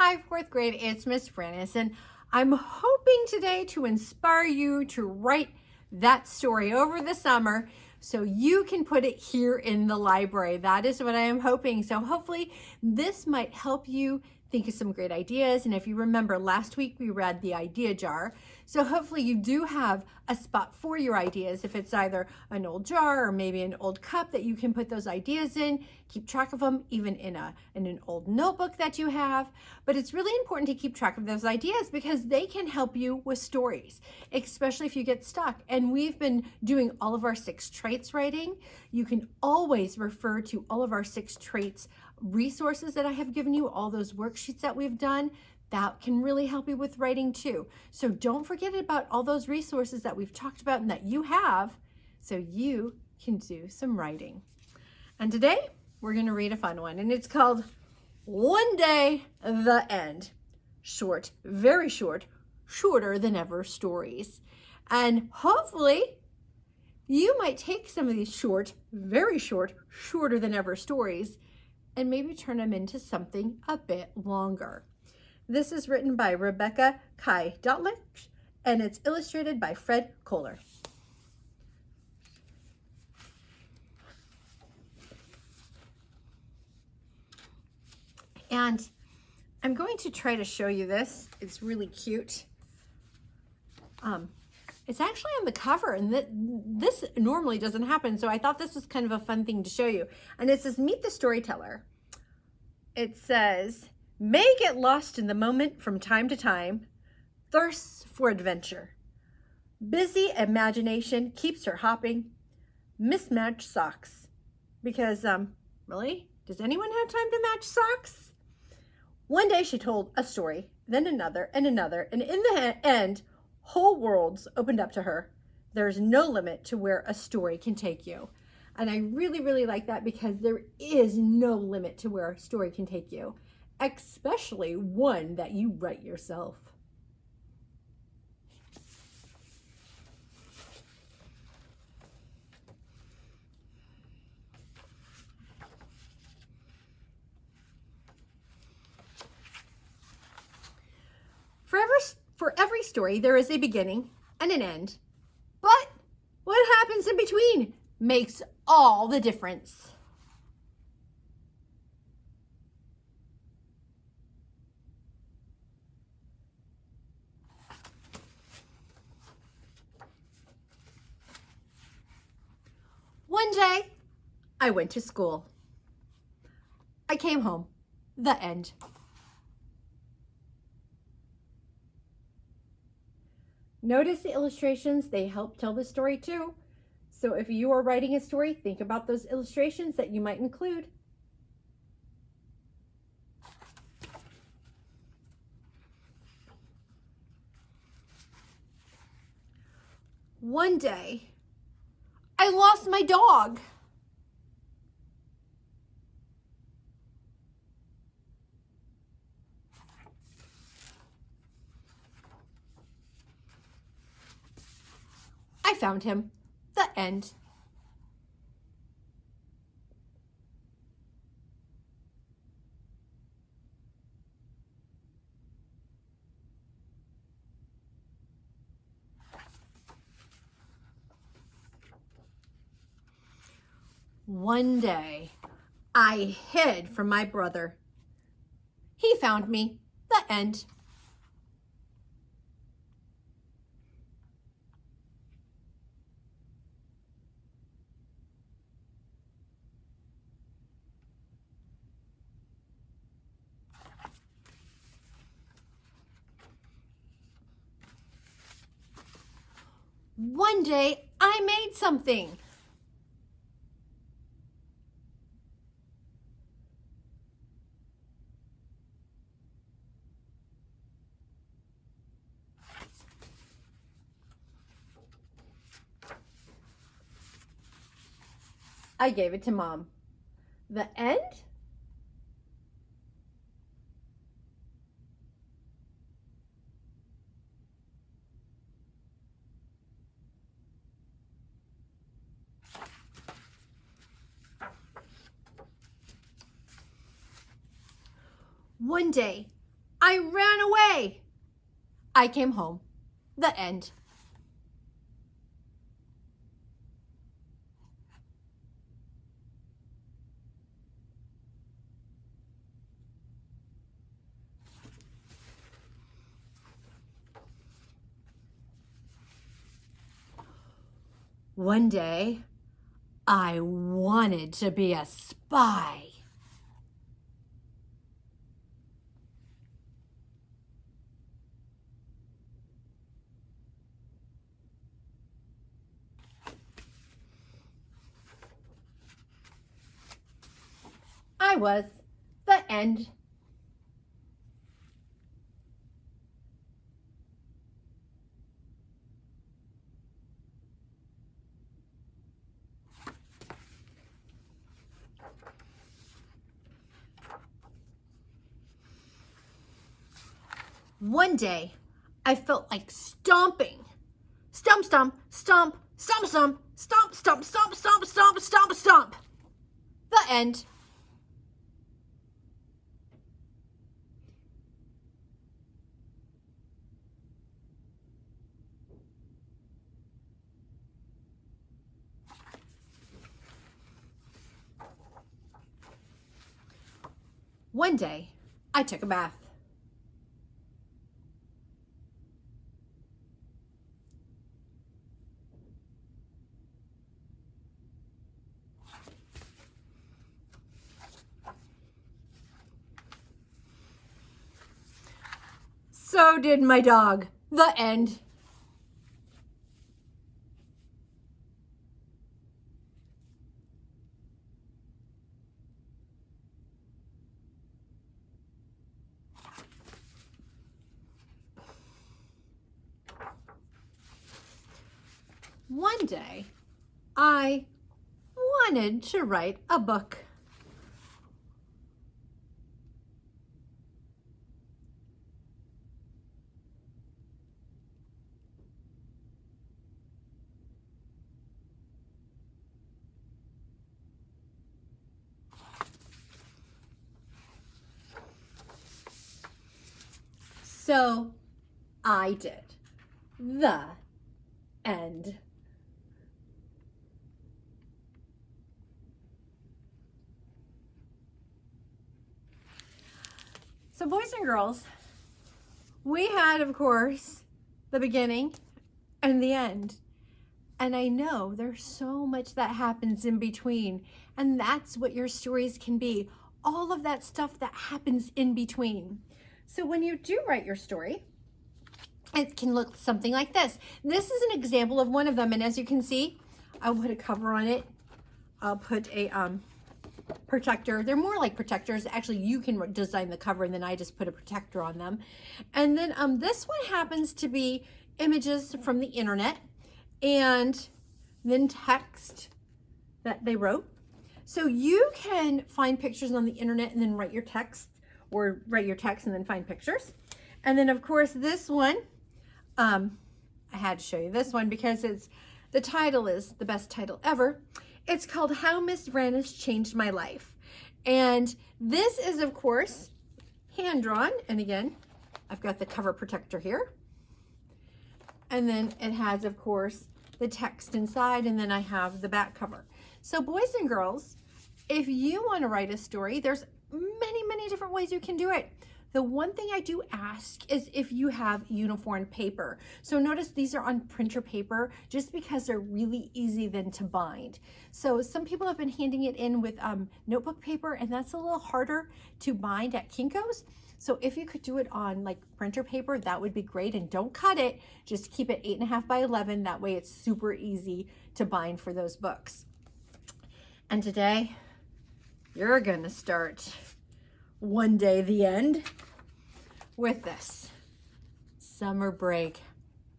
Hi, fourth grade, it's Miss Frannis, and I'm hoping today to inspire you to write that story over the summer so you can put it here in the library. That is what I am hoping. So hopefully this might help you think of some great ideas. And if you remember, last week we read the idea jar. So hopefully you do have a spot for your ideas. If it's either an old jar or maybe an old cup that you can put those ideas in, keep track of them even in an old notebook that you have. But it's really important to keep track of those ideas because they can help you with stories, especially if you get stuck. And we've been doing all of our 6 traits writing. You can always refer to all of our 6 traits resources that I have given you, all those worksheets that we've done. That can really help you with writing too. So don't forget about all those resources that we've talked about and that you have so you can do some writing. And today we're going to read a fun one, and it's called One Day, the End. Short, very short, shorter than ever stories. And hopefully you might take some of these short, very short, shorter than ever stories and maybe turn them into something a bit longer. This is written by Rebecca Kai Dotlich, and it's illustrated by Fred Kohler. And I'm going to try to show you this. It's really cute. It's actually on the cover, and this normally doesn't happen, so I thought this was kind of a fun thing to show you. And it says, Meet the Storyteller. It says, May get lost in the moment from time to time, thirsts for adventure. Busy imagination keeps her hopping, mismatched socks. Because, really? Does anyone have time to match socks? One day she told a story, then another and another, and in the end, whole worlds opened up to her. There's no limit to where a story can take you. And I really, really like that because there is no limit to where a story can take you, especially one that you write yourself. For every story, there is a beginning and an end. But what happens in between makes all the difference. One day, I went to school. I came home. The end. Notice the illustrations, they help tell the story too. So if you are writing a story, think about those illustrations that you might include. One day, I lost my dog. I found him. The end. One day, I hid from my brother. He found me. The end. One day, I made something. I gave it to Mom. The end? One day, I ran away. I came home. The end. One day, I wanted to be a spy. I was. The end. One day, I felt like stomping. Stomp, stomp, stomp, stomp, stomp, stomp, stomp, stomp, stomp, stomp, stomp, stomp. The end. One day, I took a bath. So did my dog. The end. One day, I wanted to write a book. So I did. The end. So boys and girls, we had, of course, the beginning and the end. And I know there's so much that happens in between. And that's what your stories can be. All of that stuff that happens in between. So when you do write your story, it can look something like this. This is an example of one of them. And as you can see, I'll put a cover on it. I'll put a protector. They're more like protectors. Actually, you can design the cover and then I just put a protector on them. And then this one happens to be images from the internet and then text that they wrote. So you can find pictures on the internet and then write your text, or write your text and then find pictures. And then of course this one, I had to show you this one because the title is the best title ever. It's called How Miss Vranis Changed My Life. And this is, of course, hand-drawn. And again, I've got the cover protector here. And then it has, of course, the text inside, and then I have the back cover. So boys and girls, if you want to write a story, there's many, many different ways you can do it. The one thing I do ask is if you have uniform paper. So notice these are on printer paper just because they're really easy then to bind. So some people have been handing it in with notebook paper, and that's a little harder to bind at Kinko's. So if you could do it on like printer paper, that would be great. And don't cut it, just keep it 8.5 by 11. That way it's super easy to bind for those books. And today, you're gonna start One Day the End with this. Summer break.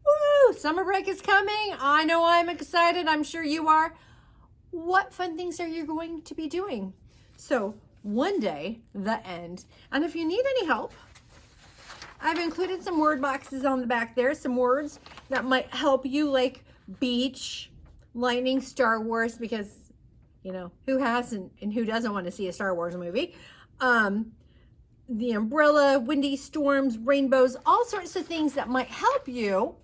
Woo! Summer break is coming. I know I'm excited. I'm sure you are. What fun things are you going to be doing? So, One Day the End. And if you need any help, I've included some word boxes on the back there, some words that might help you, like beach, lightning, Star Wars, because, you know, who hasn't and who doesn't want to see a Star Wars movie? the umbrella, windy storms, rainbows, all sorts of things that might help you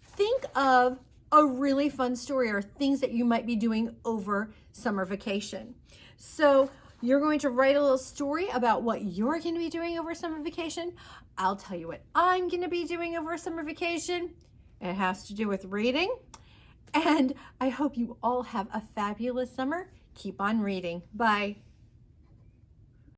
think of a really fun story or things that you might be doing over summer vacation. So you're going to write a little story about what you're going to be doing over summer vacation. I'll tell you what I'm going to be doing over summer vacation. It has to do with reading. And I hope you all have a fabulous summer. Keep on reading. Bye.